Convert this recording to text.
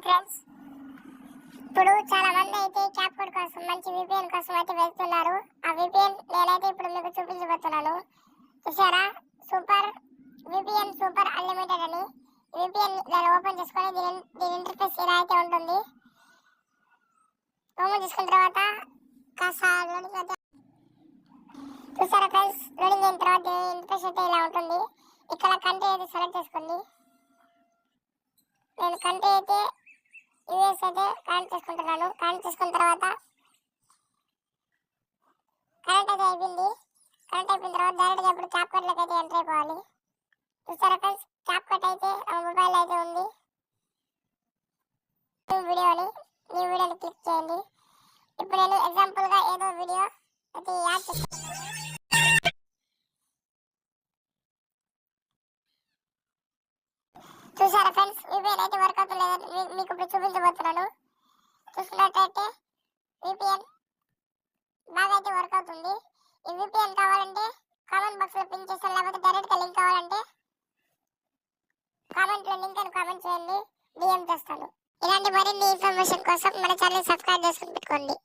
Friends, ఇప్పుడు చాలా మంది అయితే క్యాప్ కోడ్ కోసం మంచి విపిఎన్ కోసం అయితే వెళ్తున్నారు. ఆ విపిఎన్ నేనైతే ఇప్పుడు మీకు చూపించబోతున్నాను. చూసారా, సూపర్ విపిఎన్ సూపర్ అన్లిమిటెడ్ అని. విపిఎన్ దాన్ని ఓపెన్ చేసుకొని దీని ఇంటర్ఫేస్ ఇలా అయితే ఉంటుంది. ఓపెన్ చేసుకున్న తర్వాత కాస్త లోడింగ్ అయితే చూసారా ఫ్రెండ్స్, లోడింగ్ అయిన తర్వాత ఇంటర్ఫేస్ అయితే ఇలా ఉంటుంది. ఇక్కడ కంట్రీ అయితే సెలెక్ట్ చేసుకోండి. నేను కంట్రీ అయితే యూఎస్ అయితే కనెక్ట్ చేసుకుంటున్నాను. కనెక్ట్ చేసుకున్న తర్వాత కనెక్ట్ అయితే అయిపోయింది. కనెక్ట్ అయిపోయిన తర్వాత డైరెక్ట్గా ఇప్పుడు క్యాప్ కట్లోకి అయితే ఎంటర్ అయిపోవాలి. చూసారా ఫ్రెండ్స్, క్యాప్ కట్ అయితే మొబైల్ అయితే ఉంది. న్యూ వీడియోని క్లిక్ చేయండి. ఇప్పుడు నేను ఎగ్జాంపుల్గా ఏదో వీడియో అయితే యాడ్ చేస్తాను. చూసారా ఫ్రెండ్స్, విపిఎన్ అయితే వర్క్ అవుతలేదని మీకు ఇప్పుడు చూపించబోతున్నాను. చూసుకున్నట్టయితే విపిఎన్ బాగా అయితే వర్క్ అవుతుంది. ఈ విపిఎన్ కావాలంటే కామెంట్ బాక్స్ లో పిన్ చేస్తాను, లేకపోతే డైరెక్ట్ గా లింక్ కావాలంటే కామెంట్ లో లింక్ అని కామెంట్ చేయండి, డిఎం చేస్తాను. ఇలాంటి మరిన్ని ఇన్ఫర్మేషన్ కోసం మన ఛానల్ సబ్స్క్రైబ్ చేసుకుని పెట్టుకోండి.